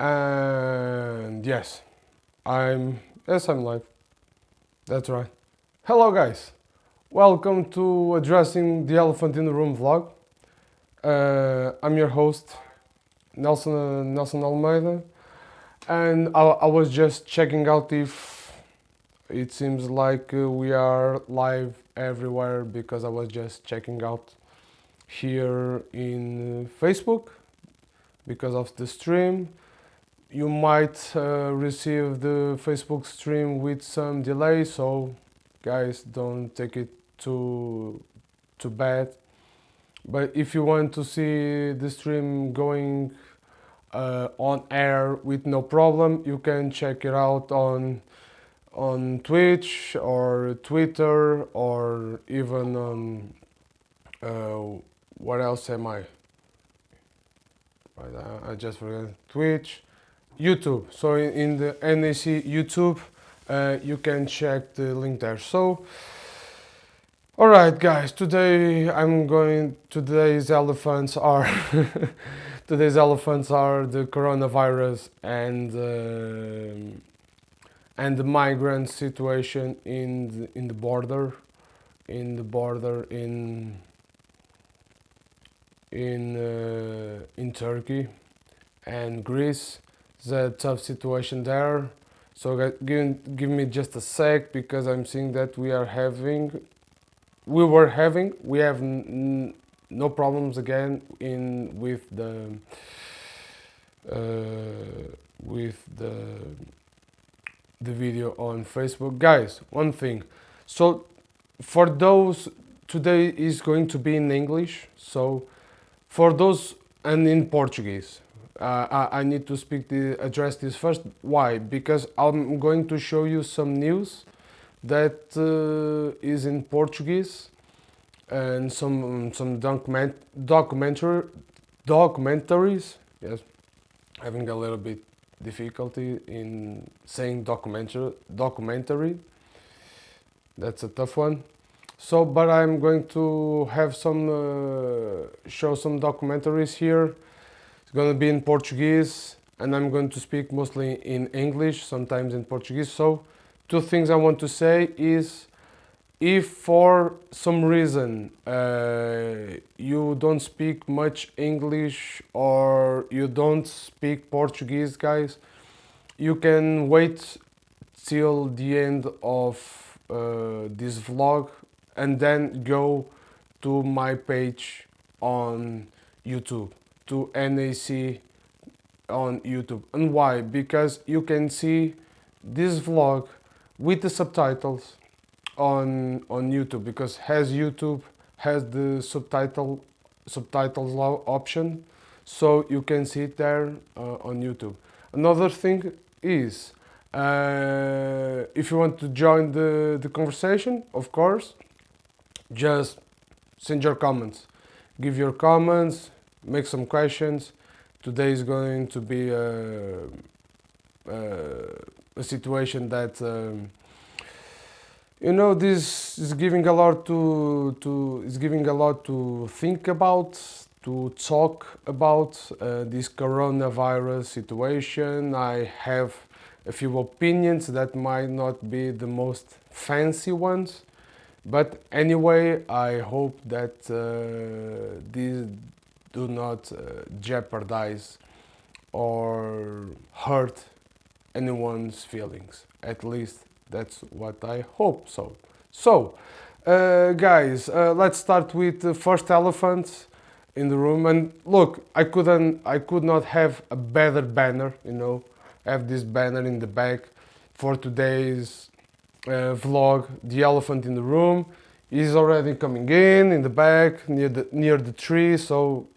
And I'm live. That's right. Hello guys. Welcome to Addressing the Elephant in the Room vlog. I'm your host, Nelson Almeida, and I was just checking out if it seems like we are live everywhere, because I was just checking out here in Facebook because of the stream. You might receive the Facebook stream with some delay, so guys, don't take it too bad. But if you want to see the stream going on air with no problem, you can check it out on Twitch or Twitter, or even on what else am I? Right, I just forgot. Twitch, YouTube. So in the NAC YouTube, you can check the link there. So, all right, guys. Today's elephants are today's elephants are the coronavirus and the migrant situation in the border in Turkey and Greece. It's a tough situation there. So give me just a sec, because I'm seeing that we have no problems again with the video on Facebook. Guys, one thing. So for those, today is going to be in English. So for those, and in Portuguese. I need to address this first. Why? Because I'm going to show you some news that is in Portuguese, and some documentaries. Yes, having a little bit difficulty in saying documentary. That's a tough one. So, but I'm going to have show some documentaries here. It's going to be in Portuguese, and I'm going to speak mostly in English, sometimes in Portuguese. So, two things I want to say is, if for some reason you don't speak much English or you don't speak Portuguese, guys, you can wait till the end of this vlog and then go to my page on YouTube, to NAC on YouTube. And why? Because you can see this vlog with the subtitles on YouTube, because YouTube has the subtitles option, so you can see it there on YouTube. Another thing is, if you want to join the conversation, of course, just send your comments. Give your comments, make some questions. Today is going to be a situation that this is giving a lot to think about, to talk about this coronavirus situation. I have a few opinions that might not be the most fancy ones, but anyway, I hope that these do not jeopardize or hurt anyone's feelings. At least that's what I hope so. So, guys, let's start with the first elephant in the room. And look, I could not have a better banner. Have this banner in the back for today's vlog. The elephant in the room is already coming in the back near the tree. So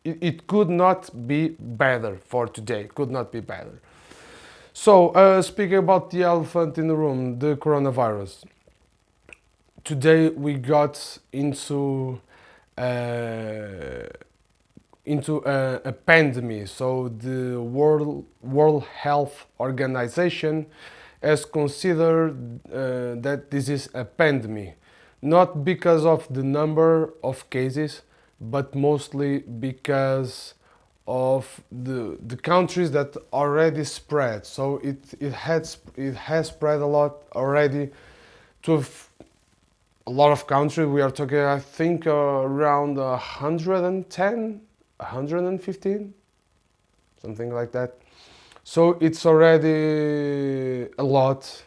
it could not be better for today. Could not be better. So, speaking about the elephant in the room, the coronavirus. Today we got into a pandemic. So the World Health Organization has considered that this is a pandemic, not because of the number of cases, but mostly because of the countries that already spread. So it has spread a lot already to a lot of countries. We are talking, I think, around 110, 115, something like that. So it's already a lot.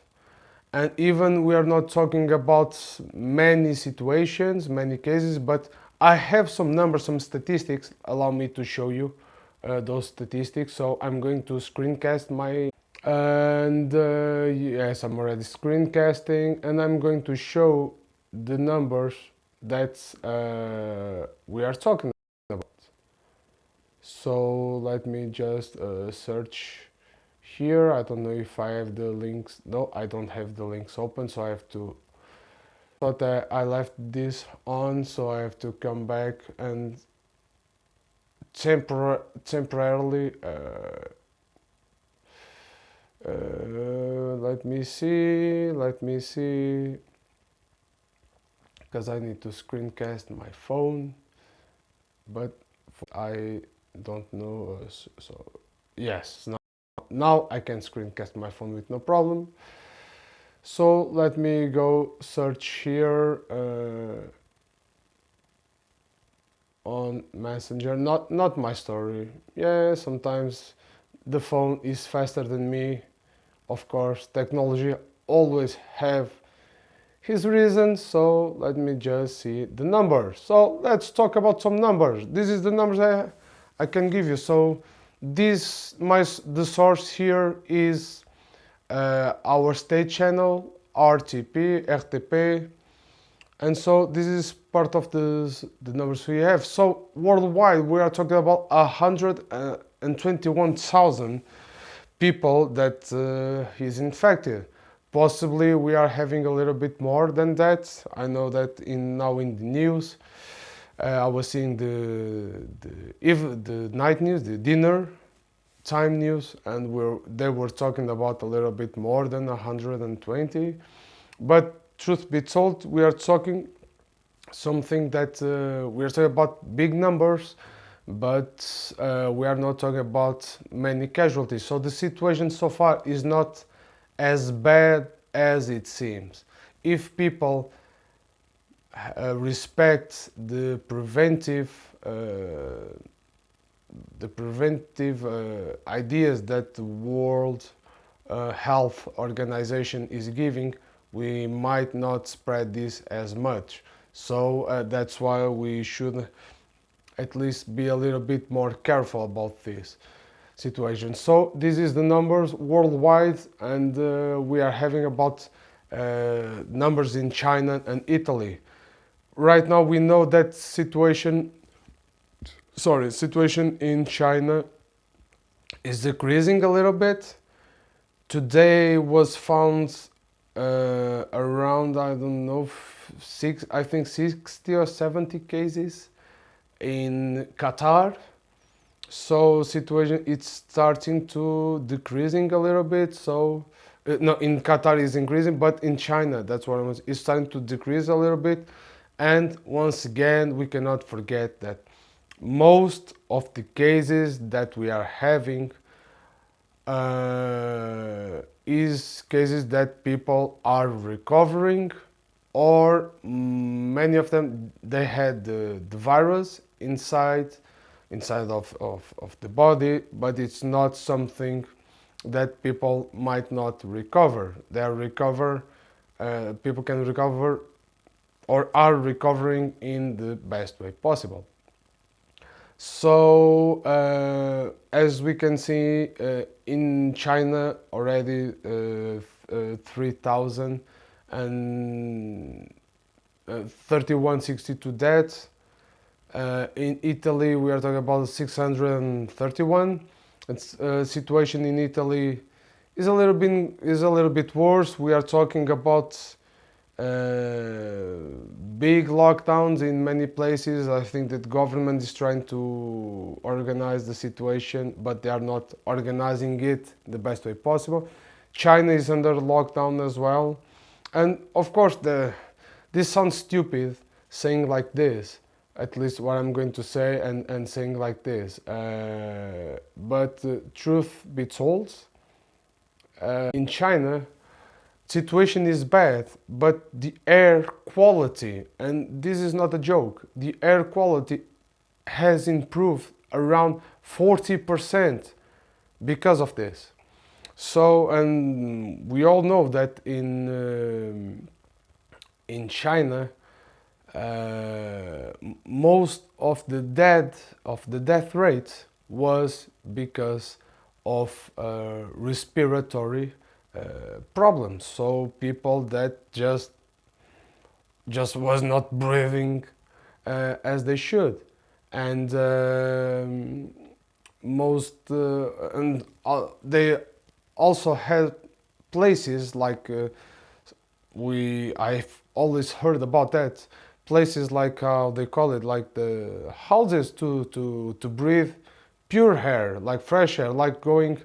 And even we are not talking about many situations, many cases, but I have some numbers, some statistics. Allow me to show you those statistics. So I'm going to screencast my, and yes, I'm already screencasting, and I'm going to show the numbers that we are talking about. So let me just search here. I don't know if I have the links. No, I don't have the links open, so I have to, but I left this on, so I have to come back and temporarily let me see, because I need to screencast my phone, but I don't know, so yes, now I can screencast my phone with no problem. So let me go search here on Messenger, not my story. Yeah, sometimes the phone is faster than me. Of course, technology always have his reasons. So let me just see the numbers. So let's talk about some numbers. This is the numbers I can give you. So the source here is our state channel, RTP. And so this is part of the numbers we have. So worldwide, we are talking about 121,000 people that is infected. Possibly we are having a little bit more than that. I know that now in the news, I was seeing the night news, the dinner time news, and they were talking about a little bit more than 120. But truth be told, we are talking something that we are talking about big numbers, but we are not talking about many casualties. So the situation so far is not as bad as it seems. If people respect the preventive ideas that the World Health Organization is giving, we might not spread this as much. So that's why we should at least be a little bit more careful about this situation. So this is the numbers worldwide, and we are having about numbers in China and Italy. Right now we know that situation in China is decreasing a little bit. Today was found around, I don't know, I think 60 or 70 cases in Qatar. So situation it's starting to decreasing a little bit. So no, in Qatar is increasing, but in China, that's what it's starting to decrease a little bit. And once again, we cannot forget that most of the cases that we are having is cases that people are recovering, or many of them they had the virus inside of the body, but it's not something that people might not recover. People can recover or are recovering in the best way possible. So as we can see, in China already 3,000 and 3162 deaths. In Italy, we are talking about 631. Situation in Italy is a little bit worse. We are talking about big lockdowns in many places. I think that government is trying to organize the situation, but they are not organizing it the best way possible. China is under lockdown as well. And of course, this sounds stupid saying like this, at least what I'm going to say, and saying like this. But truth be told, in China, situation is bad, but the air quality, and this is not a joke, the air quality has improved around 40% because of this. So, and we all know that in China, most of the death rate was because of respiratory problems. So people that just was not breathing as they should, and most and they also had places like I've always heard about that, places like how they call it, like the houses to breathe pure air, like fresh air, like going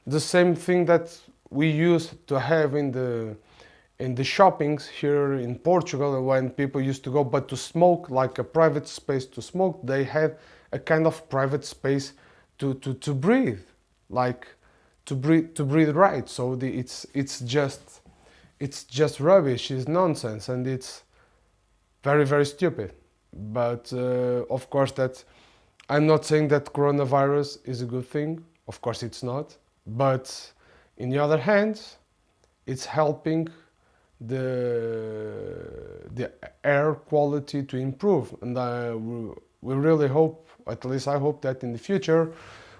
the same thing that we used to have in the shoppings here in Portugal when people used to go, but to smoke, like a private space to smoke, they had a kind of private space to breathe, like to breathe right. So it's just rubbish, it's nonsense, and it's very, very stupid. But of course, that I'm not saying that coronavirus is a good thing. Of course, it's not. But in the other hand, it's helping the air quality to improve, and we really hope, at least I hope, that in the future,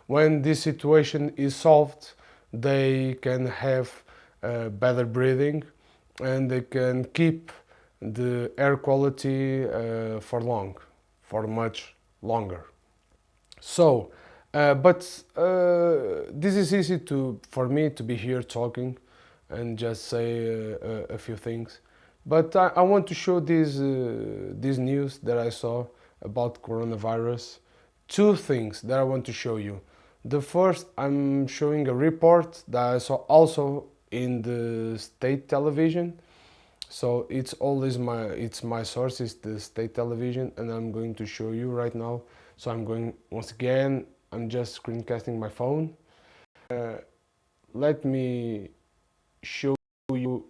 when this situation is solved, they can have better breathing, and they can keep the air quality for much longer. So, this is easy for me to be here talking and just say a few things. But I want to show this news that I saw about coronavirus. Two things that I want to show you. The first, I'm showing a report that I saw also in the state television. So it's my source is the state television, and I'm going to show you right now. So I'm going, once again, I'm just screencasting my phone. Let me show you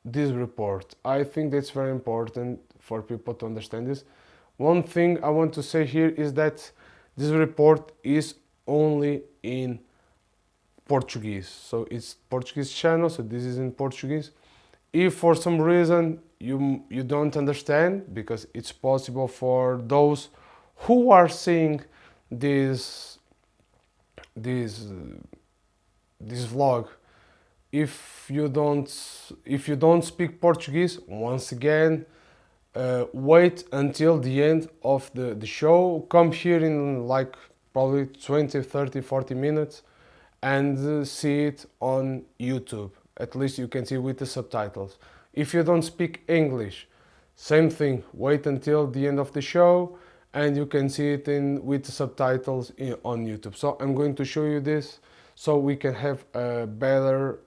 this report. I think that's very important for people to understand this. One thing I want to say here is that this report is only in Portuguese. So it's Portuguese channel, so this is in Portuguese. If for some reason you don't understand, because it's possible for those who are seeing this vlog, if you don't speak Portuguese, once again, wait until the end of the show. Come here in like probably 20, 30, 40 minutes and see it on YouTube. At least you can see with the subtitles. If you don't speak English, same thing, wait until the end of the show and you can see it with the subtitles on YouTube. So I'm going to show you this so we can have a better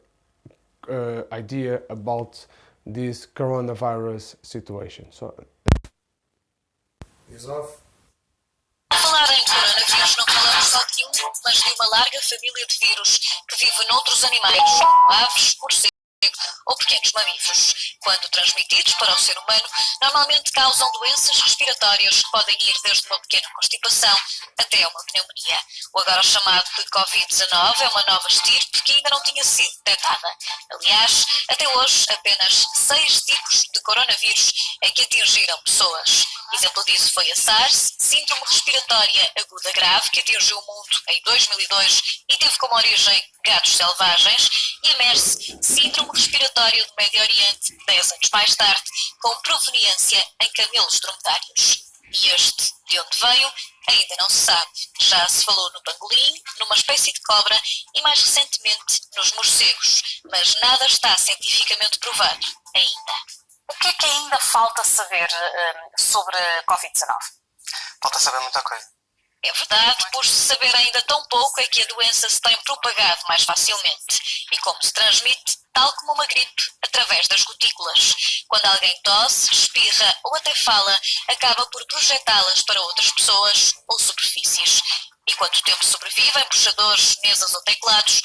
idea about this coronavirus situation. So is off. Falar em coronavírus não falamos só de um, mas de uma larga família de vírus que vive noutros animais, como aves, morcegos ou pequenos mamíferos. Quando transmitidos para o ser humano, normalmente causam doenças respiratórias que podem ir desde uma pequena constipação até uma pneumonia. O agora chamado de Covid-19 é uma nova estirpe que ainda não tinha sido detectada. Aliás, até hoje, apenas 6 tipos de coronavírus é que atingiram pessoas. Exemplo disso foi a SARS, síndrome respiratória aguda grave, que atingiu o mundo em 2002 e teve como origem gatos selvagens, e a MERS, síndrome respiratório do Médio Oriente, 10 anos mais tarde, com proveniência em camelos dromedários. E este, de onde veio, ainda não se sabe. Já se falou no pangolim, numa espécie de cobra e mais recentemente nos morcegos, mas nada está cientificamente provado ainda. O que é que ainda falta saber sobre Covid-19? Falta saber muita coisa. É verdade, por se saber ainda tão pouco é que a doença se tem propagado mais facilmente. E como se transmite, tal como uma gripe, através das gotículas. Quando alguém tosse, espirra ou até fala, acaba por projetá-las para outras pessoas ou superfícies. E quanto tempo sobrevive em puxadores, mesas ou teclados,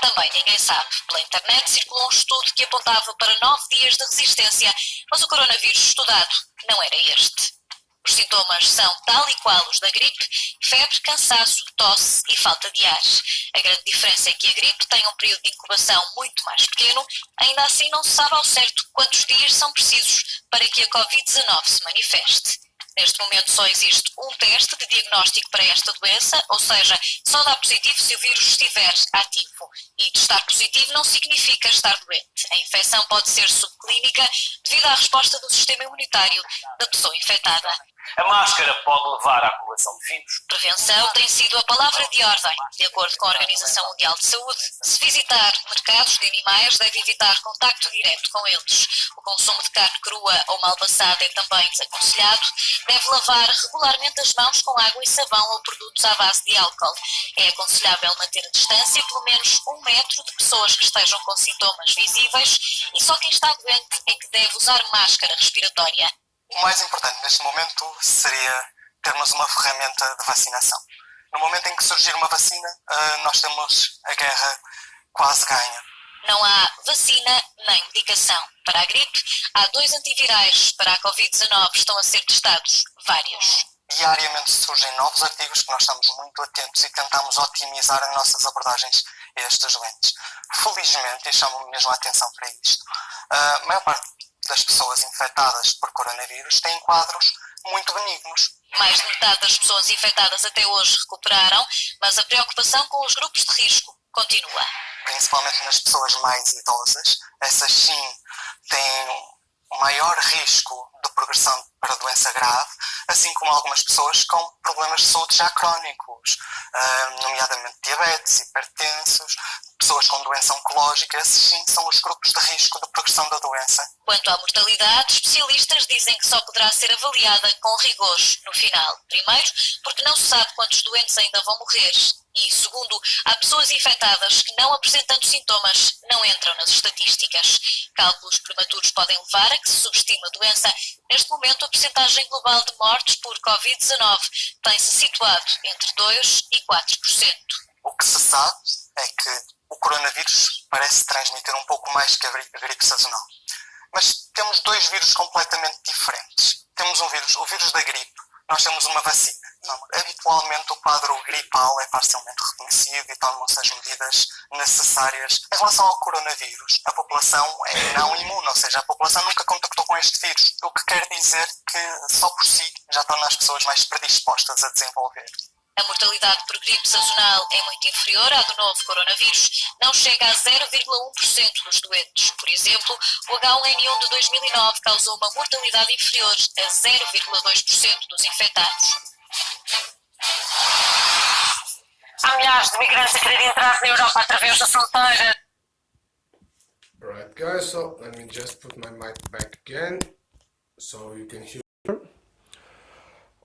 também ninguém sabe. Pela internet circulou um estudo que apontava para 9 dias de resistência, mas o coronavírus estudado não era este. Os sintomas são tal e qual os da gripe: febre, cansaço, tosse e falta de ar. A grande diferença é que a gripe tem um período de incubação muito mais pequeno, ainda assim não se sabe ao certo quantos dias são precisos para que a Covid-19 se manifeste. Neste momento só existe um teste de diagnóstico para esta doença, ou seja, só dá positivo se o vírus estiver ativo. E estar positivo não significa estar doente. A infecção pode ser subclínica devido à resposta do sistema imunitário da pessoa infectada. A máscara pode levar à acumulação de vírus. Prevenção tem sido a palavra de ordem. De acordo com a Organização Mundial de Saúde, se visitar mercados de animais, deve evitar contacto direto com eles. O consumo de carne crua ou mal passada é também desaconselhado. Deve lavar regularmente as mãos com água e sabão ou produtos à base de álcool. É aconselhável manter a distância, pelo menos 1 metro, de pessoas que estejam com sintomas visíveis, e só quem está doente é que deve usar máscara respiratória. O mais importante neste momento seria termos uma ferramenta de vacinação. No momento em que surgir uma vacina, nós temos a guerra quase ganha. Não há vacina nem medicação. Para a gripe, há 2 antivirais. Para a Covid-19 estão a ser testados vários. Diariamente surgem novos artigos que nós estamos muito atentos e tentamos otimizar as nossas abordagens a estes doentes. Felizmente, e chamo mesmo a atenção para isto, a maior parte das pessoas infectadas por coronavírus têm quadros muito benignos. Mais de metade das pessoas infectadas até hoje recuperaram, mas a preocupação com os grupos de risco continua. Principalmente nas pessoas mais idosas, essas sim têm um maior risco de progressão para doença grave, assim como algumas pessoas com problemas de saúde já crónicos, nomeadamente diabetes, hipertensos, pessoas com doença oncológica. Esses sim são os grupos de risco de progressão da doença. Quanto à mortalidade, especialistas dizem que só poderá ser avaliada com rigor no final. Primeiro, porque não se sabe quantos doentes ainda vão morrer. E, segundo, há pessoas infectadas que, não apresentando sintomas, não entram nas estatísticas. Cálculos prematuros podem levar a que se subestime a doença. Neste momento, a percentagem global de mortes por Covid-19 tem-se situado entre 2% e 4%. O que se sabe é que o coronavírus parece transmitir um pouco mais que a gripe sazonal. Mas temos 2 vírus completamente diferentes. Temos um vírus, o vírus da gripe, nós temos uma vacina. Habitualmente o quadro gripal é parcialmente reconhecido e tomam-se as medidas necessárias. Em relação ao coronavírus, a população é não imune, ou seja, a população nunca contactou com este vírus, o que quer dizer que só por si já torna as pessoas mais predispostas a desenvolver. A mortalidade por gripe sazonal é muito inferior à do novo coronavírus, não chega a 0,1% dos doentes. Por exemplo, o H1N1 de 2009 causou uma mortalidade inferior a 0,2% dos infectados. Há milhares de migrantes a querer entrar na Europa através da fronteira. Alright guys, so let me just put my mic back again so you can hear.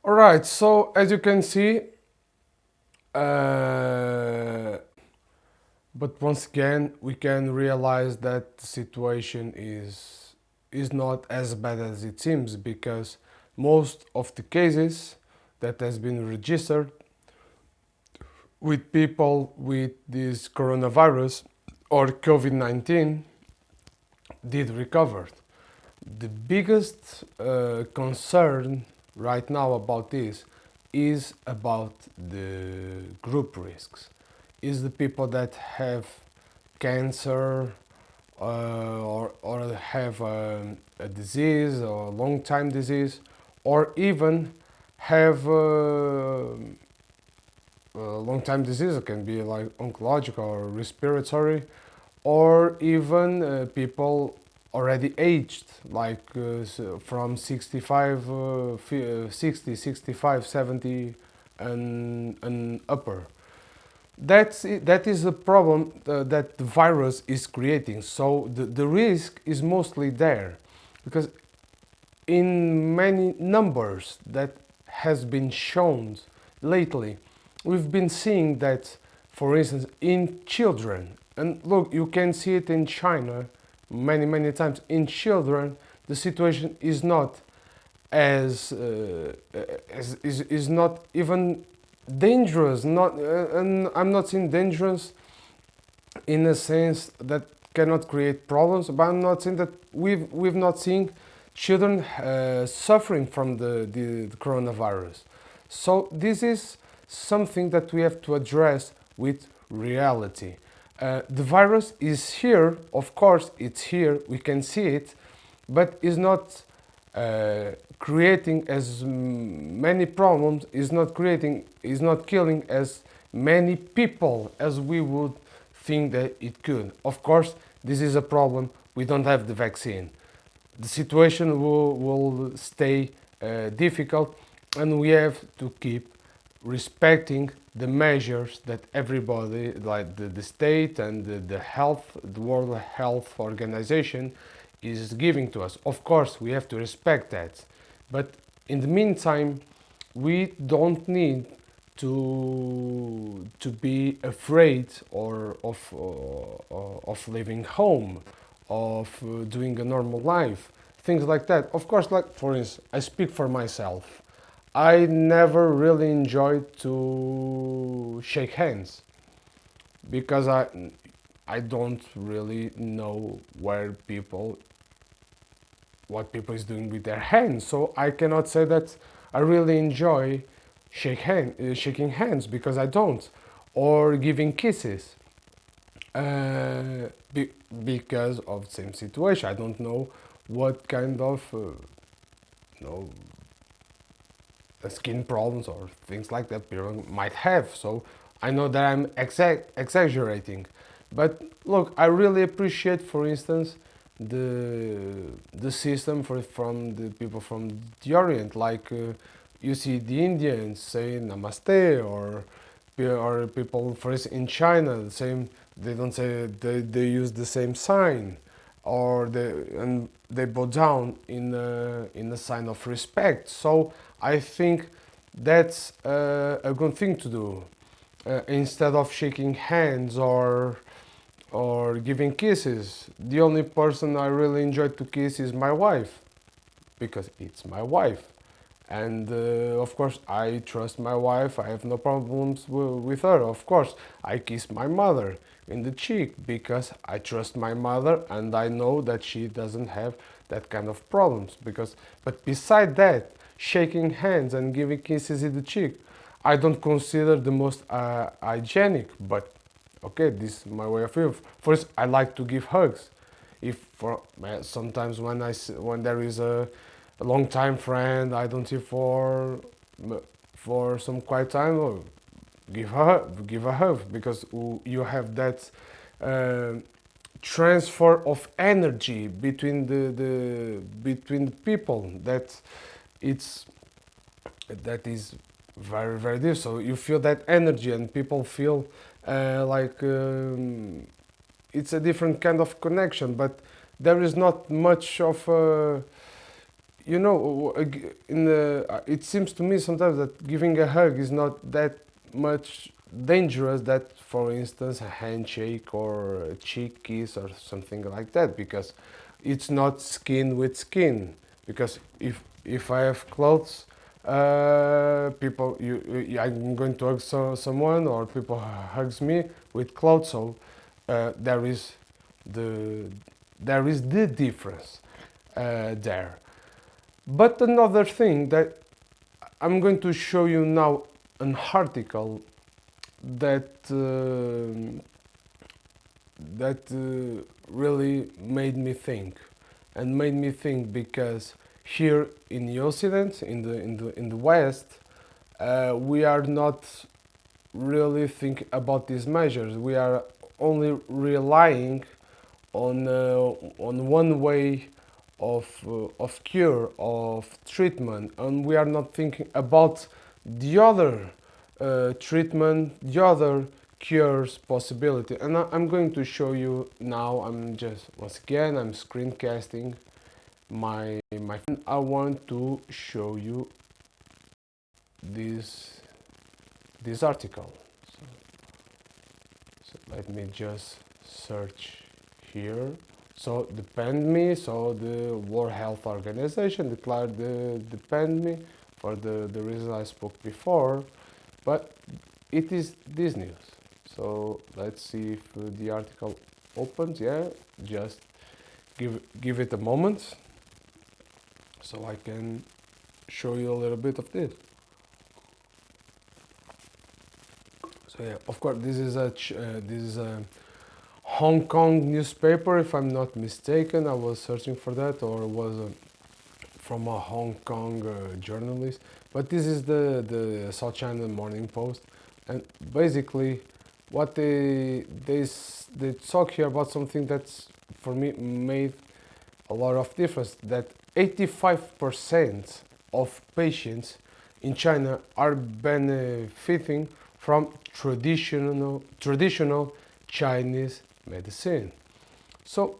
Alright, so as you can see, but once again we can realize that the situation is not as bad as it seems, because most of the cases that has been registered with people with this coronavirus or COVID-19 did recover. The biggest concern right now about this is about the group risks. Is the people that have cancer or have a disease or a long time disease, or even have a long time disease. It can be like oncological or respiratory, or even people already aged, like from 65, 70 and upper. That is a problem that the virus is creating. So the risk is mostly there, because in many numbers that has been shown lately, we've been seeing that, for instance, in children And look, you can see it in China many times. In children, the situation is not is not even dangerous. Not and I'm not saying dangerous in a sense that cannot create problems, but I'm not saying that we've not seen children suffering from the coronavirus. So this is something that we have to address with reality. The virus is here, of course, it's here, we can see it, but is not creating as many problems, is not killing as many people as we would think that it could. Of course, this is a problem. We don't have the vaccine. The situation will stay difficult, and we have to keep respecting the measures that everybody, like the state and the World Health Organization, is giving to us. Of course, we have to respect that, but in the meantime, we don't need to be afraid or of leaving home, of doing a normal life, things like that. Of course, like for instance, I speak for myself. I never really enjoyed to shake hands because I don't really know what people is doing with their hands. So I cannot say that I really enjoy shaking hands, because I don't, or giving kisses because of the same situation. I don't know what kind of skin problems or things like that people might have. So I know that I'm exaggerating, but look, I really appreciate, for instance, the system from the people from the Orient, like you see the Indians say namaste, or people, for instance, in China, the same. They don't say, they use the same sign, or they bow down in a sign of respect. So I think that's a good thing to do, instead of shaking hands or giving kisses. The only person I really enjoy to kiss is my wife, because it's my wife. And of course, I trust my wife. I have no problems with her. Of course, I kiss my mother in the cheek because I trust my mother and I know that she doesn't have that kind of problems. But beside that, shaking hands and giving kisses in the cheek, I don't consider the most hygienic. But okay, this is my way of life. First, I like to give hugs. Sometimes when there is a long time friend I don't see for some quiet time, or give a hug, because you have that transfer of energy between the people that is very deep. So you feel that energy, and people feel it's a different kind of connection. But there is not much of it seems to me sometimes that giving a hug is not that much dangerous that, for instance, a handshake or a cheek kiss or something like that, because it's not skin with skin. Because if I have clothes, I'm going to hug someone, or people hugs me with clothes. So there is the difference there. But another thing that I'm going to show you now, an article that really made me think, because here in the Occident, in the West, we are not really thinking about these measures. We are only relying on one way of cure, of treatment, and we are not thinking about the other treatment, the other cures possibility. And I'm going to show you now. Once again, I'm screencasting my phone. I want to show you this article. So let me just search here. So the pandemic, so the World Health Organization declared the pandemic for the reason I spoke before, but it is this news. So let's see if the article opens. Yeah, just give it a moment so I can show you a little bit of this. So yeah, of course this is a Hong Kong newspaper, if I'm not mistaken. I was searching for that, or it was from a Hong Kong journalist. But this is the South China Morning Post, and basically what they talk here about something that's for me made a lot of difference. That 85% of patients in China are benefiting from traditional Chinese medicine. So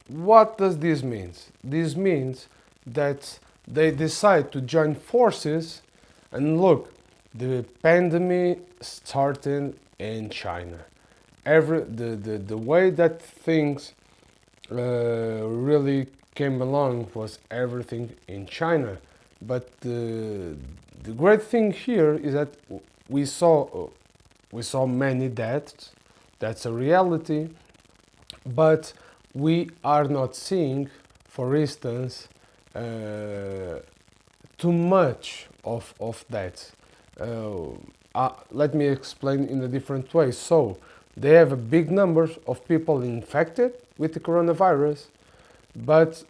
what does this mean? This means that they decide to join forces, and look, the pandemic started in China. The way that things really came along was everything in China. But the great thing here is that we saw many deaths. That's a reality, but we are not seeing, for instance, too much of that. Let me explain in a different way. So they have a big number of people infected with the coronavirus, but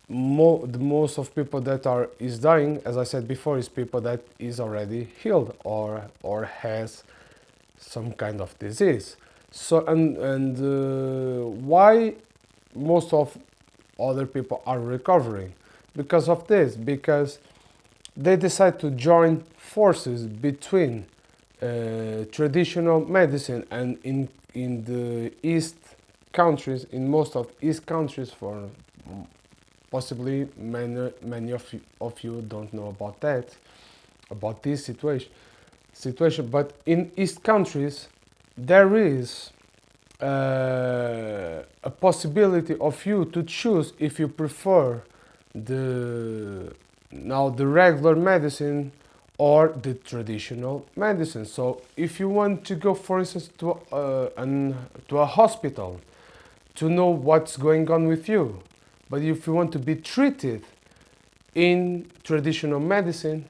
the most of people that is dying, as I said before, is people that is already healed or has some kind of disease. So and why most of other people are recovering? Because of this, because they decide to join forces between traditional medicine, and in the East countries, in most of East countries, for possibly many of you don't know about that, about this situation, but in East countries there is a possibility of you to choose if you prefer the regular medicine or the traditional medicine. So if you want to go, for instance, to a hospital to know what's going on with you, but if you want to be treated in traditional medicine,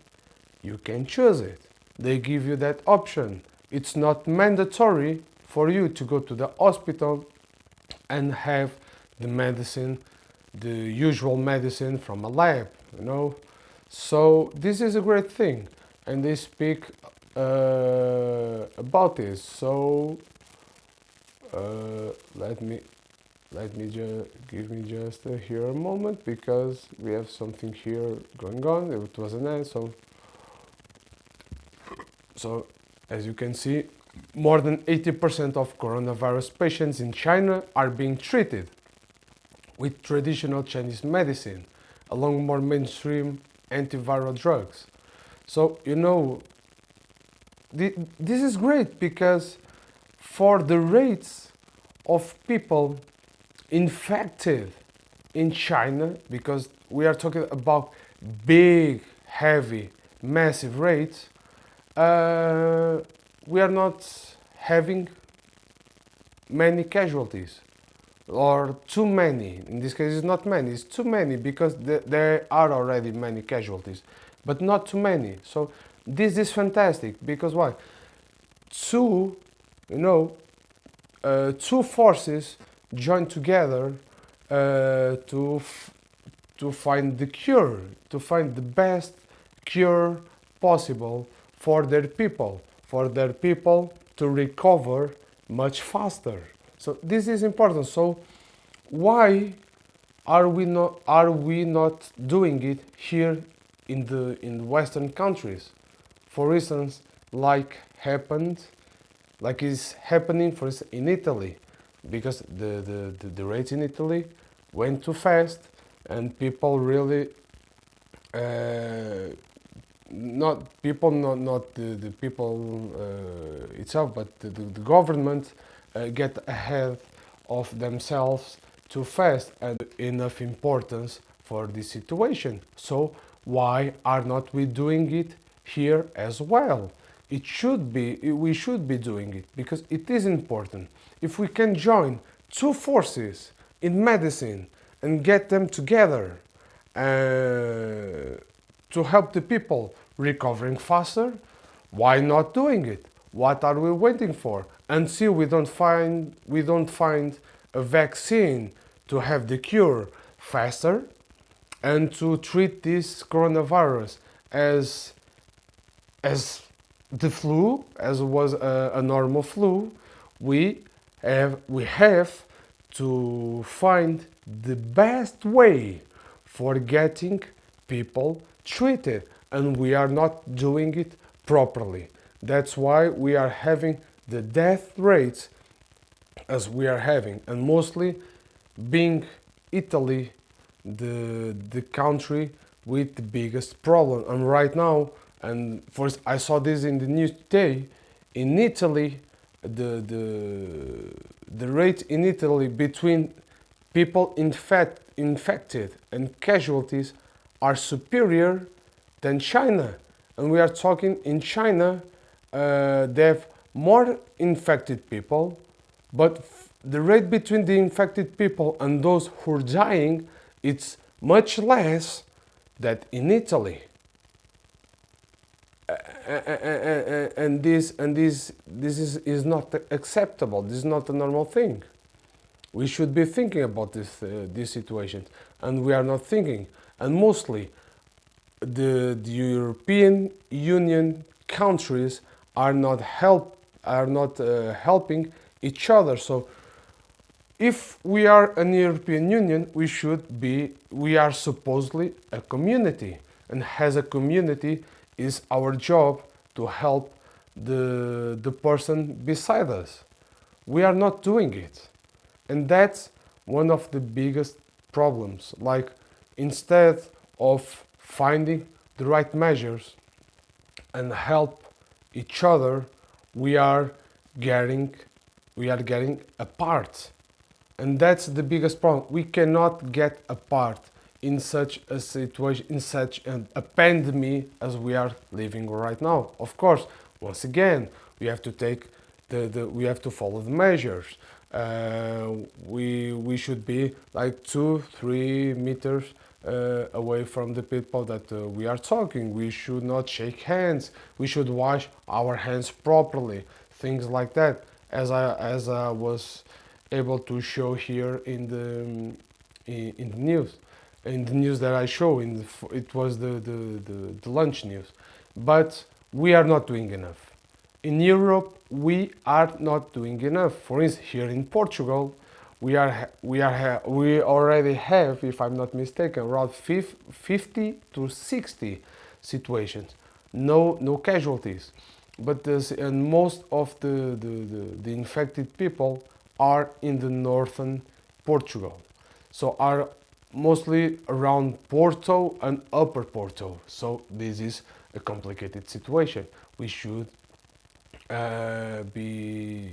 you can choose it. They give you that option. It's not mandatory for you to go to the hospital and have the medicine, the usual medicine from a lab, you know. So this is a great thing, and they speak about this. So let me give me just here a moment, because we have something here going on. It was an ad, so as you can see, more than 80% of coronavirus patients in China are being treated with traditional Chinese medicine, along more mainstream antiviral drugs. So, you know, this is great, because for the rates of people infected in China, because we are talking about big, heavy, massive rates, we are not having many casualties, or too many. In this case, it's not many, it's too many, because there are already many casualties, but not too many. So this is fantastic, because why? Two forces join together to find the cure, to find the best cure possible for their people to recover much faster. So this is important. So why are we not doing it here in the Western countries? For instance, like is happening for instance in Italy, because the rates in Italy went too fast, and people really not the people itself, but the government get ahead of themselves too fast and enough importance for this situation. So why are not we doing it here as well? It should be, we should be doing it because it is important. If we can join two forces in medicine and get them together to help the people recovering faster, why not doing it? What are we waiting for? Until we don't find a vaccine to have the cure faster and to treat this coronavirus as the flu, as was a normal flu, we have to find the best way for getting people treated, and we are not doing it properly. That's why we are having the death rates as we are having, and mostly being Italy the country with the biggest problem. And right now, and first I saw this in the news today, in Italy, the rate in Italy between people infected and casualties are superior than China. And we are talking in China, they have more infected people, but the rate between the infected people and those who are dying, it's much less than in Italy. And this is not acceptable. This is not a normal thing. We should be thinking about this situation, and we are not thinking. And mostly, the European Union countries are not helping each other. So, if we are an European Union, we are supposedly a community, and as a community, is our job to help the person beside us. We are not doing it, and that's one of the biggest problems. Like, instead of finding the right measures and help each other, we are getting apart. And that's the biggest problem. We cannot get apart in such a situation, in such a pandemic as we are living right now. Of course, once again, we have to take we have to follow the measures. We should be like 2-3 meters away from the people that we are talking. We should not shake hands. We should wash our hands properly. Things like that, as I was able to show here in the news. In the news that I show, it was the lunch news. But we are not doing enough. In Europe, we are not doing enough. For instance, here in Portugal, we already have, if I'm not mistaken, around 50 to 60 situations. No casualties. But and most of the infected people are in the northern Portugal. So are mostly around Porto and Upper Porto. So this is a complicated situation. We should be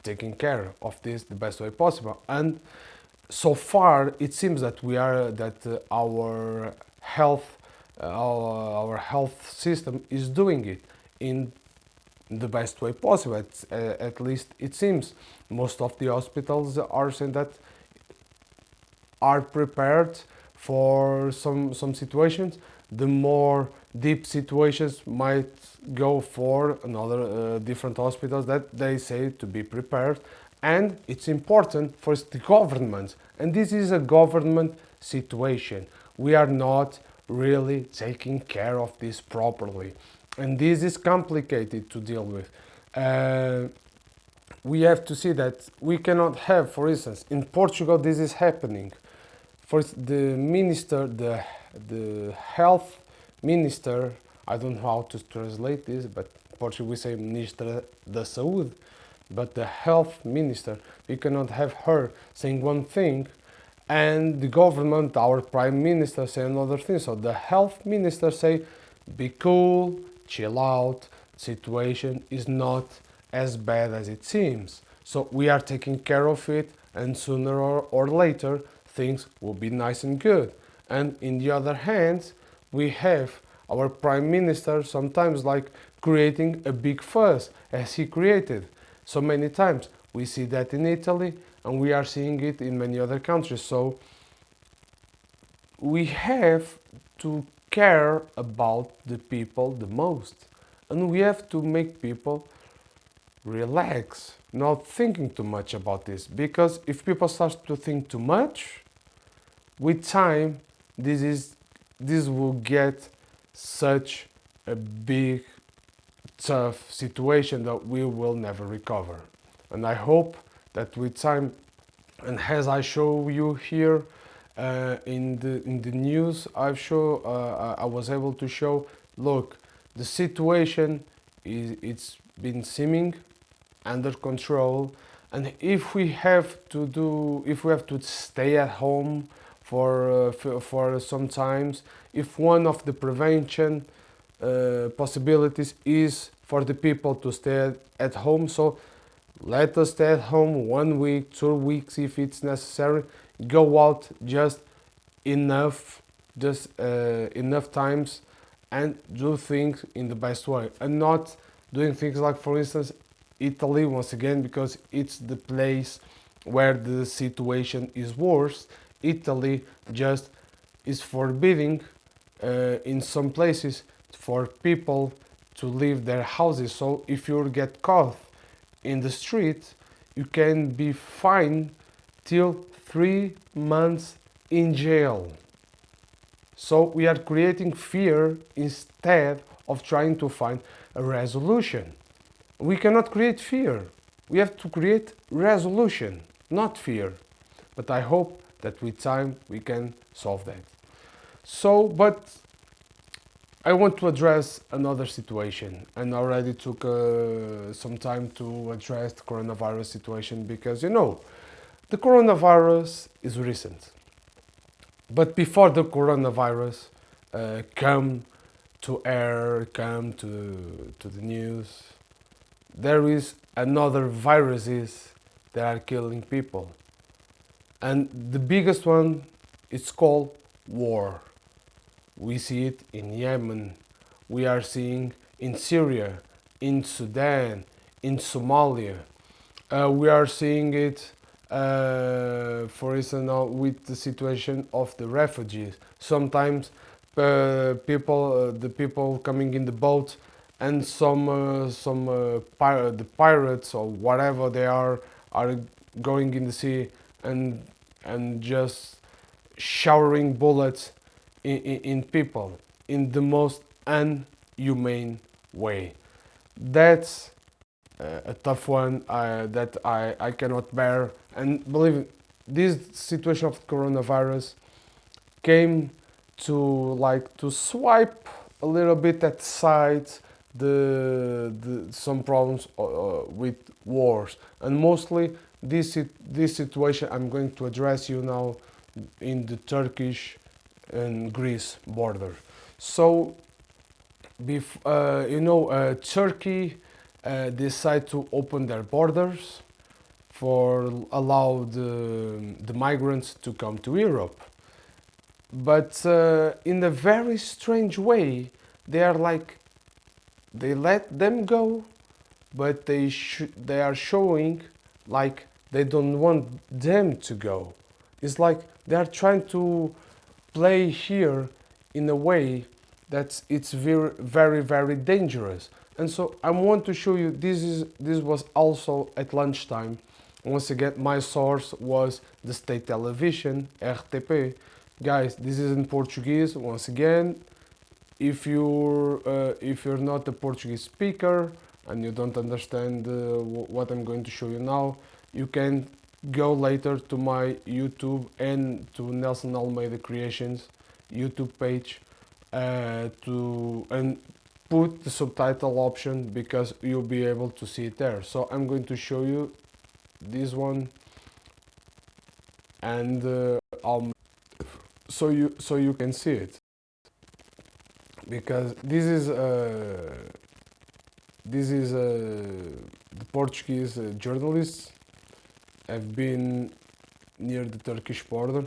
taking care of this the best way possible. And so far, it seems that our health system is doing it in the best way possible. At least it seems. Most of the hospitals are saying that are prepared for some situations. The more deep situations might go for another different hospitals that they say to be prepared. And it's important for the government, and this is a government situation. We are not really taking care of this properly, and this is complicated to deal with. We have to see that we cannot have, for instance, in Portugal this is happening. For the minister, the health minister, I don't know how to translate this, but in Portugal we say Ministra da Saúde, but the health minister, we cannot have her saying one thing and the government, our prime minister, say another thing. So the health minister say, be cool, chill out, situation is not as bad as it seems. So we are taking care of it, and sooner or later things will be nice and good. And in the other hand, we have our prime minister sometimes like creating a big fuss, as he created so many times. We see that in Italy, and we are seeing it in many other countries. So we have to care about the people the most, and we have to make people relax, not thinking too much about this, because if people start to think too much, with time this will get such a big tough situation that we will never recover. And I hope that with time, and as I show you here in the news, I was able to show, look, the situation it's been seeming under control, and if we have to stay at home for some times, if one of the prevention possibilities is for the people to stay at home, so let us stay at home 1 week, 2 weeks if it's necessary. Go out just enough, enough times, and do things in the best way, and not doing things like, for instance, Italy, once again, because it's the place where the situation is worse. Italy just is forbidding in some places for people to leave their houses. So if you get caught in the street, you can be fined till 3 months in jail. So we are creating fear instead of trying to find a resolution. We cannot create fear. We have to create resolution, not fear. But I hope that with time we can solve that. So, but I want to address another situation, and I already took some time to address the coronavirus situation, because the coronavirus is recent. But before the coronavirus come to air, come to the news, there is another viruses that are killing people. And the biggest one is called war. We see it in Yemen, we are seeing in Syria, in Sudan, in Somalia. We are seeing it, for instance, now with the situation of the refugees. Sometimes the people coming in the boat, and the pirates or whatever they are going in the sea and just showering bullets in people in the most inhumane way. That's a tough one that I cannot bear. And believe me, this situation of coronavirus came to swipe a little bit at sides some problems with wars, and mostly this situation I'm going to address you now in the Turkish and Greece border. So, Turkey decided to open their borders for allow the migrants to come to Europe. But in a very strange way, they let them go, but they are showing like they don't want them to go. It's like they are trying to play here in a way that it's very, very, very dangerous. And so I want to show you, this was also at lunchtime. Once again, my source was the state television, RTP. Guys, this is in Portuguese. Once again, if you're not a Portuguese speaker and you don't understand what I'm going to show you now, you can go later to my YouTube and to Nelson Almeida Creations YouTube page and put the subtitle option, because you'll be able to see it there. So I'm going to show you this one, and so you can see it, because this is the Portuguese journalists have been near the Turkish border,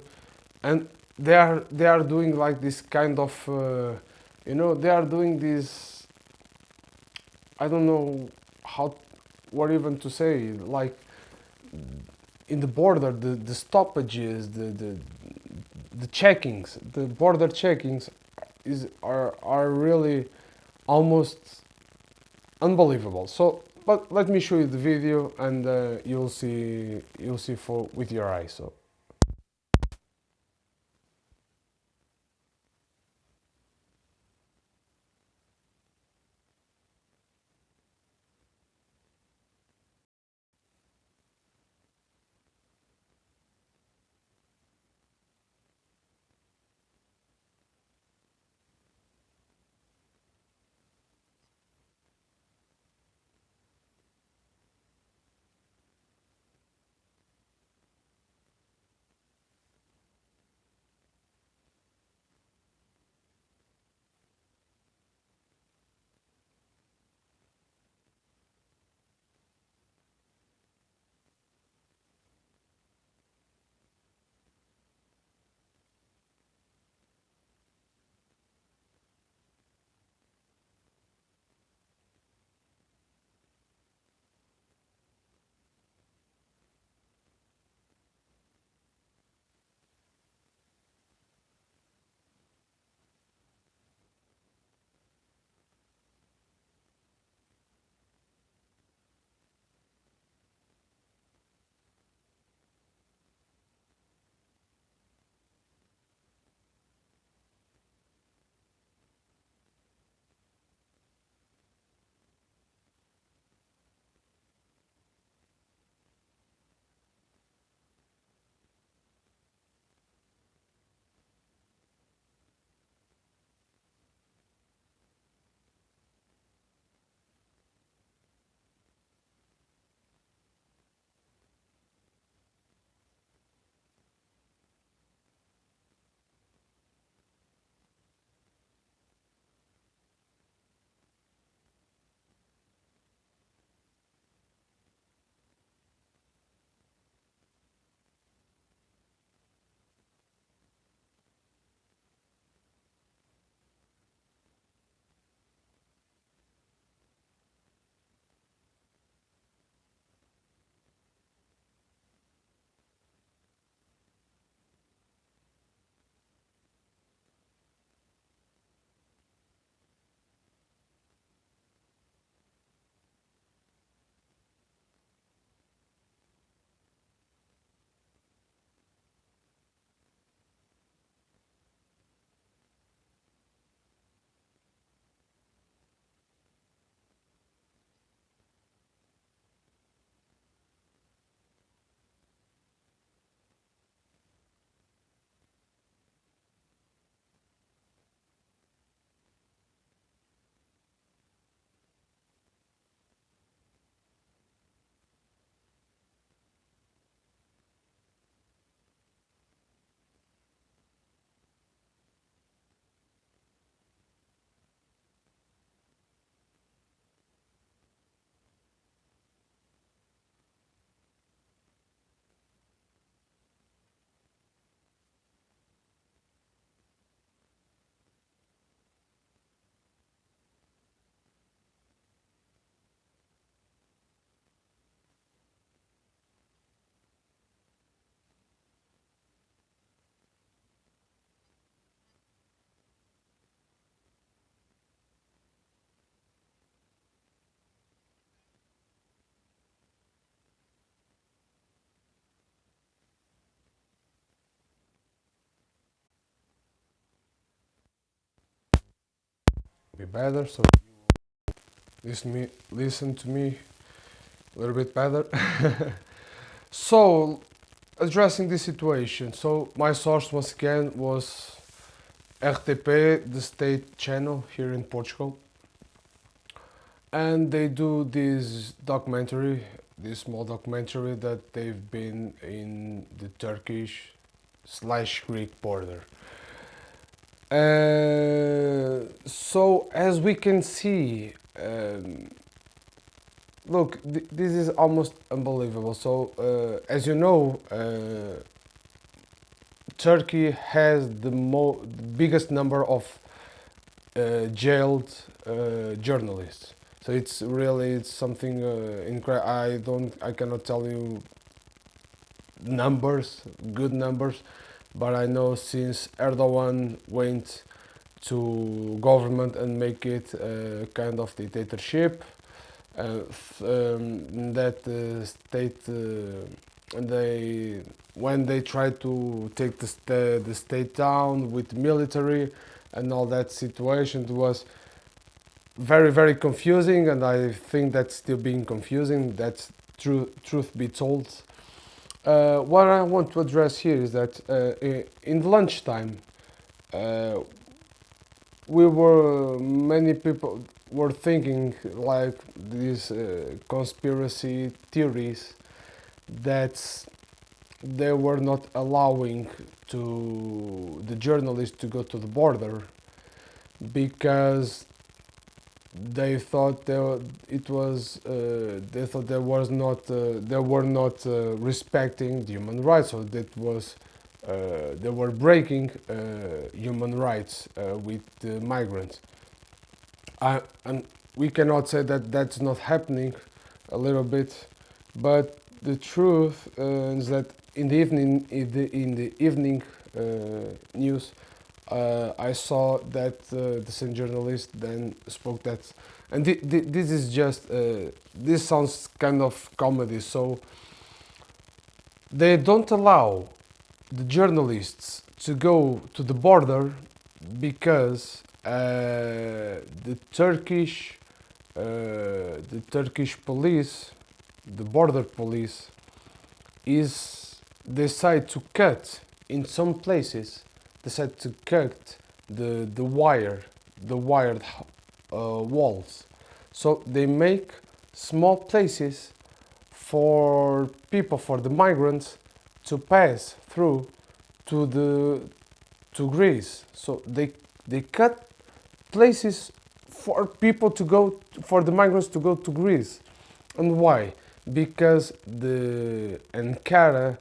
and they are doing like this kind of they are doing this, I don't know how, what even to say, like in the border, the stoppages, the checkings, the border checkings are really almost unbelievable. So, but let me show you the video, and you'll see for with your eyes. So. Be better, so listen to me a little bit better. So, addressing this situation, so my source once again was RTP, the state channel here in Portugal, and they do this small documentary that they've been in the Turkish/Greek border. So as we can see, look, this is almost unbelievable. So, as you know, Turkey has the biggest number of jailed journalists. So it's something incredible. I cannot tell you numbers, good numbers, but I know since Erdogan went to government and make it a kind of dictatorship, that state they when they tried to take the state down with military and all that situation, it was very confusing, and I think that's still being confusing. That's truth be told. What I want to address here is that in lunchtime, many people were thinking like these conspiracy theories that they were not allowing the journalists to go to the border because they thought they were not respecting the human rights, so they were breaking human rights with the migrants. And we cannot say that that's not happening a little bit, but the truth is that in the evening news, I saw that the same journalist then spoke that, and this is just this sounds kind of comedy. So they don't allow the journalists to go to the border because the Turkish police, the border police, decide to cut in some places. Decide to cut the wired walls, so they make small places for the migrants to pass through to Greece. So they cut places for the migrants to go to Greece. And why? Because the Ankara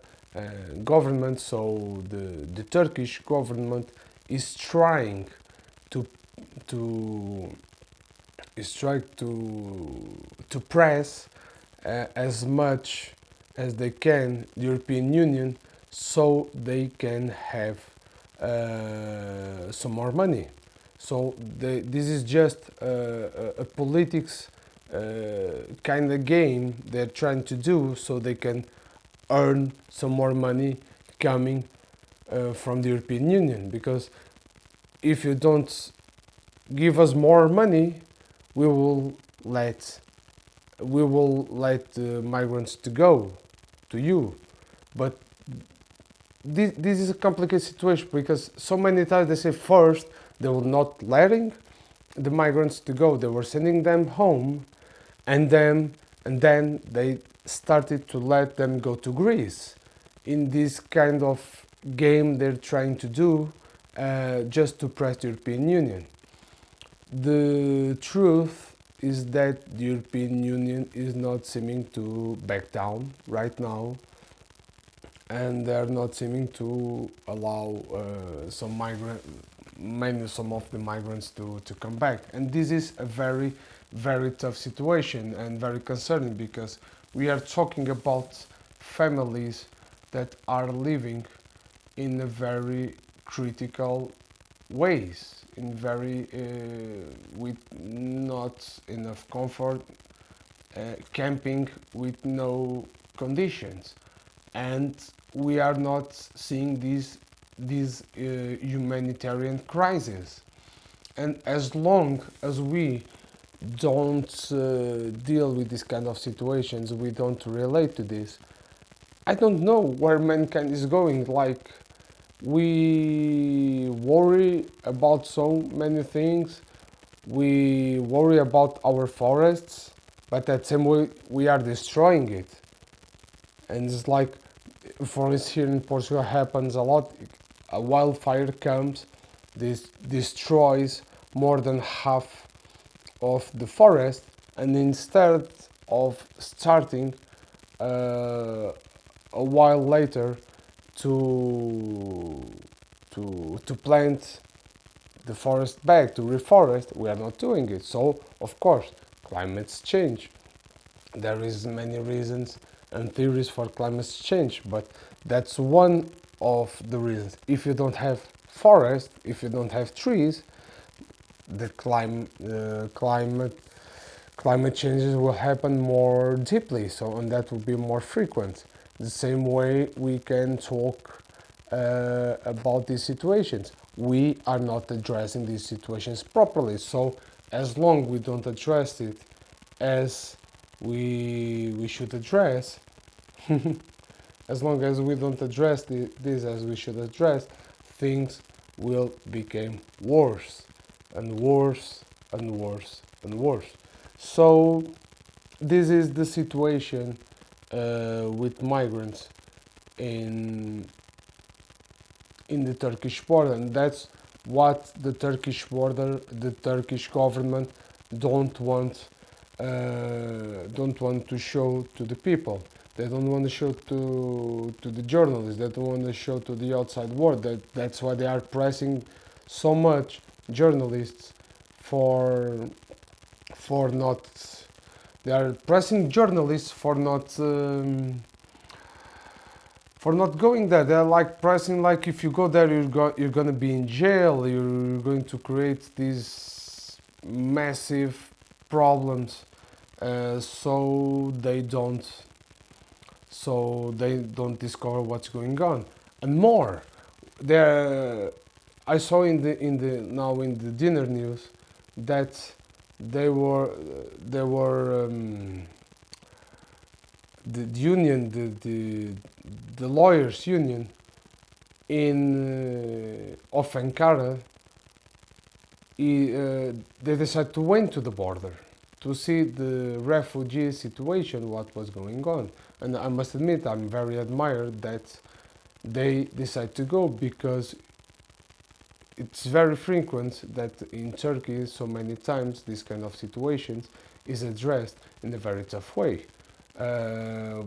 government, so the Turkish government, is trying to press as much as they can the European Union, so they can have some more money. So this is just a politics kind of game they're trying to do, so they can earn some more money coming from the European Union. Because if you don't give us more money, we will let the migrants to go to you. But this is a complicated situation, because so many times they say first they were not letting the migrants to go, they were sending them home, and then they started to let them go to Greece. In this kind of game they're trying to do, just to press the European Union. The truth is that the European Union is not seeming to back down right now, and they're not seeming to allow some of the migrants to come back. And this is a very tough situation and very concerning, because we are talking about families that are living in a very critical ways, in very with not enough comfort, camping with no conditions, and we are not seeing these humanitarian crisis. And as long as we don't deal with this kind of situations, we don't relate to this, I don't know where mankind is going. Like, we worry about so many things. We worry about our forests, but at the same way we are destroying it. And it's like, for instance, here in Portugal happens a lot. A wildfire comes, this destroys more than half of the forest, and instead of starting a while later to plant the forest back, to reforest. We are not doing it. So of course climates change. There is many reasons and theories for climate change, but that's one of the reasons. If you don't have forest, if you don't have trees, the climate changes will happen more deeply, so, and that will be more frequent. The same way we can talk about these situations. We are not addressing these situations properly, so as long we don't address it as we should address, as long as we don't address this as we should address, things will become worse and worse and worse and worse. So this is the situation with migrants in the Turkish border, and that's what the Turkish border, the Turkish government don't want to show to the people. They don't want to show to the journalists. They don't want to show to the outside world. That's why they are pressing so much journalists for not. They are pressing journalists for not going there. They're like pressing, like if you go there, you're gonna be in jail. You're going to create these massive problems. So they don't discover what's going on and more. There, I saw in the dinner news that they were the union, the lawyers union in of Ankara, they decided to went to the border to see the refugee situation, what was going on. And I must admit, I'm very admired that they decide to go, because it's very frequent that in Turkey so many times this kind of situations is addressed in a very tough way from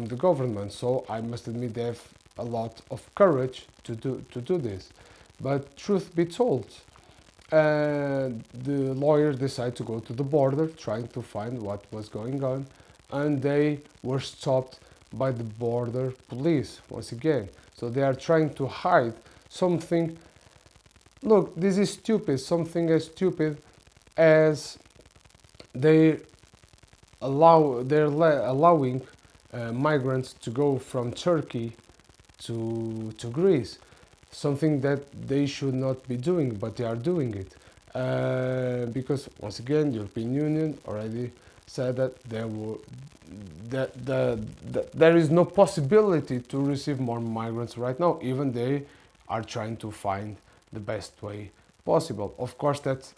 the government. So I must admit they have a lot of courage to do this. But truth be told, the lawyer decided to go to the border trying to find what was going on, and they were stopped by the border police once again. So they are trying to hide something. Look, this is stupid. Something as stupid as they're allowing migrants to go from Turkey to Greece. Something that they should not be doing, but they are doing it. Because once again, the European Union already said that there is no possibility to receive more migrants right now. Even they are trying to find the best way possible. Of course, that's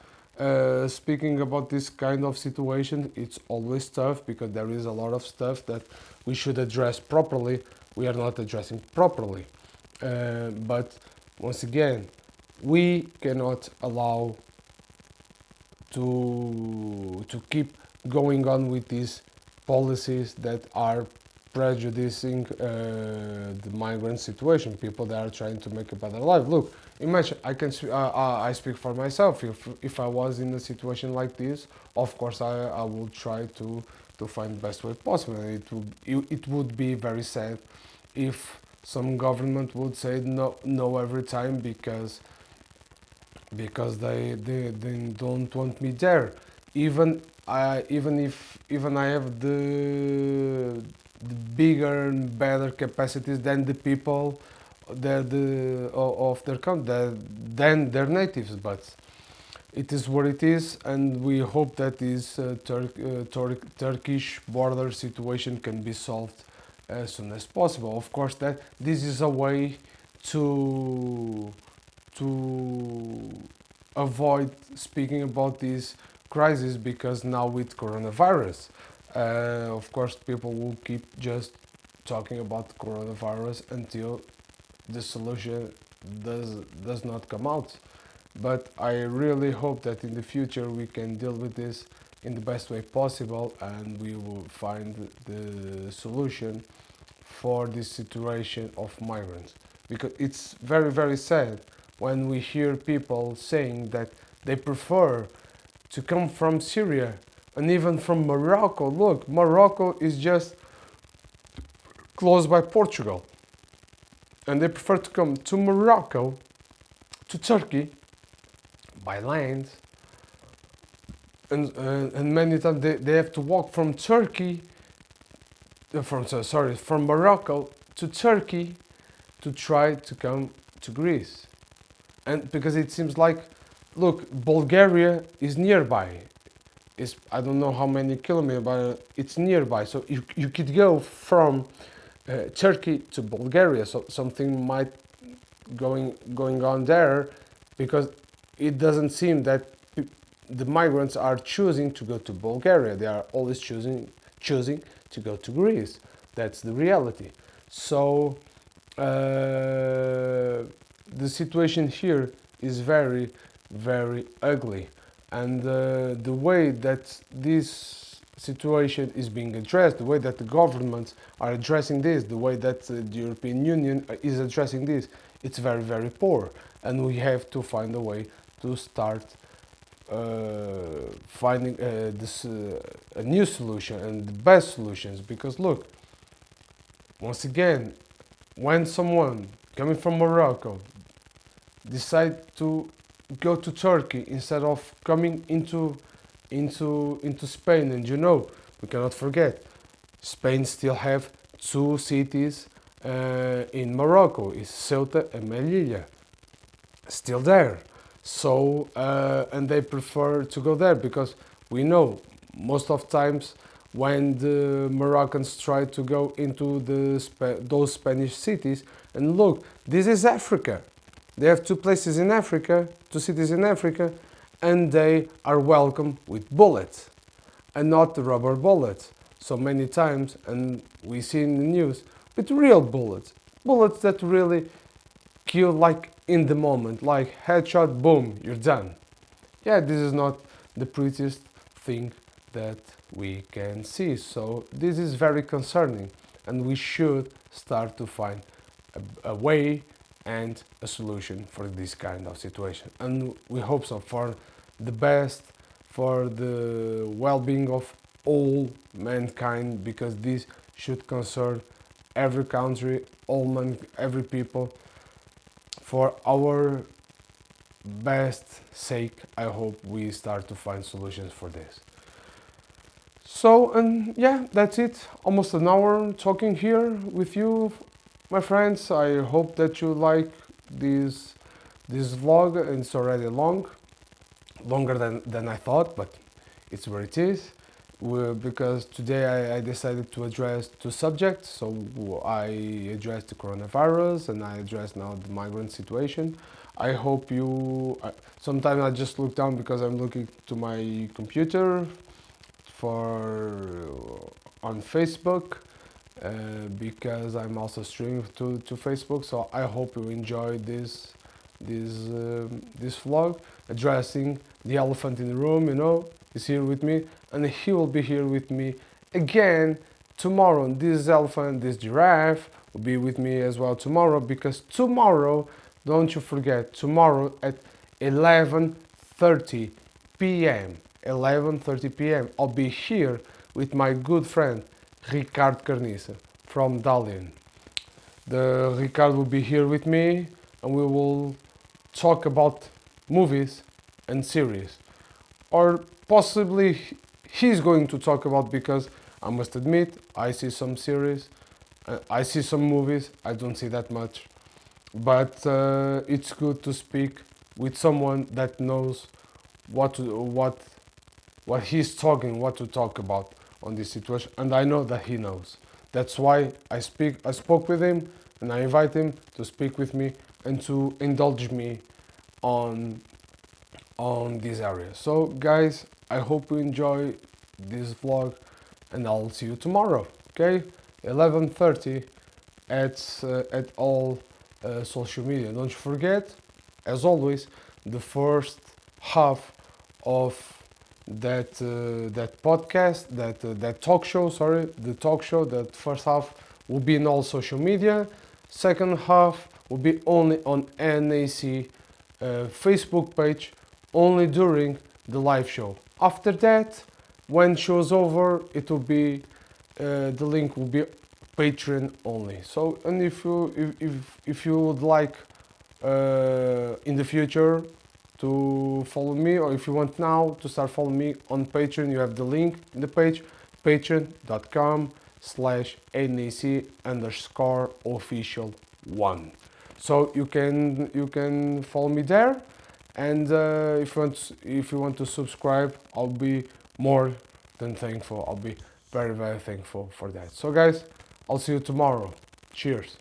speaking about this kind of situation, it's always tough, because there is a lot of stuff that we should address properly. We are not addressing properly. But once again, we cannot allow to keep going on with these policies that are prejudicing the migrant situation, people that are trying to make a better life. Look, imagine, I speak for myself. If I was in a situation like this, of course I will try to find the best way possible. It would be very sad if some government would say no every time, because they don't want me there. Even if I have the bigger and better capacities than the people of their country, than their natives, but it is what it is, and we hope that this Turkish border situation can be solved as soon as possible. Of course, that this is a way to avoid speaking about this crisis, because now with coronavirus, of course, people will keep just talking about coronavirus until the solution does not come out. But I really hope that in the future we can deal with this in the best way possible, and we will find the solution for this situation of migrants. Because it's very, very sad when we hear people saying that they prefer to come from Syria and even from Morocco. Look, Morocco is just close by Portugal, and they prefer to come to Morocco, to Turkey, by land, and many times they have to walk from Turkey, from Morocco to Turkey to try to come to Greece. And because it seems like, look, Bulgaria is nearby. I don't know how many kilometers, but it's nearby. So you could go from Turkey to Bulgaria. So something might going on there, because it doesn't seem that the migrants are choosing to go to Bulgaria. They are always choosing to go to Greece. That's the reality. So the situation here is very, very ugly, and the way that this situation is being addressed, the way that the governments are addressing this, the way that the European Union is addressing this, it's very, very poor, and we have to find a way to start finding a new solution and the best solutions. Because look, once again, when someone coming from Morocco decide to go to Turkey instead of coming into Spain, and we cannot forget, Spain still have two cities in Morocco, is Ceuta and Melilla, still there. So and they prefer to go there, because we know most of times when the Moroccans try to go into those Spanish cities, and look, this is Africa. They have two places in Africa, two cities in Africa, and they are welcomed with bullets and not the rubber bullets. So many times, and we see in the news, with real bullets that really kill, like in the moment, like headshot, boom, you're done. Yeah, this is not the prettiest thing that we can see. So this is very concerning, and we should start to find a way and a solution for this kind of situation. And we hope so, for the best, for the well-being of all mankind, because this should concern every country, every people. For our best sake, I hope we start to find solutions for this. So, and yeah, that's it. Almost an hour talking here with you, my friends. I hope that you like this vlog. It's already longer than I thought, but it's where it is. Because today I decided to address two subjects. So I addressed the coronavirus, and I addressed now the migrant situation. I hope you... sometimes I just look down because I'm looking to my computer on Facebook, because I'm also streaming to Facebook. So I hope you enjoy this vlog addressing the elephant in the room. Is here with me, and he will be here with me again tomorrow. This elephant, this giraffe will be with me as well tomorrow, because tomorrow, don't you forget, tomorrow at 11:30 p.m. 11:30 p.m. I'll be here with my good friend Ricard Carniça from Dalian. The Ricard will be here with me, and we will talk about movies and series, or possibly he's going to talk about, because I must admit, I see some series, I see some movies, I don't see that much, but it's good to speak with someone that knows what he's talking, what to talk about on this situation, and I know that he knows. That's why I spoke with him, and I invite him to speak with me and to indulge me on this area. So guys, I hope you enjoy this vlog, and I'll see you tomorrow, okay? 11:30 at all social media. Don't you forget, as always, the first half of that podcast, that talk show. Sorry, the talk show. That first half will be in all social media. Second half will be only on NAC Facebook page, only during the live show. After that, when show's over, it will be the link will be Patreon only. So, and if you would like in the future to follow me, or if you want now to start following me on Patreon, you have the link in the page, patreon.com/NAC_official1. So you can follow me there, and if you want to subscribe, I'll be more than thankful. I'll be very thankful for that. So guys, I'll see you tomorrow. Cheers.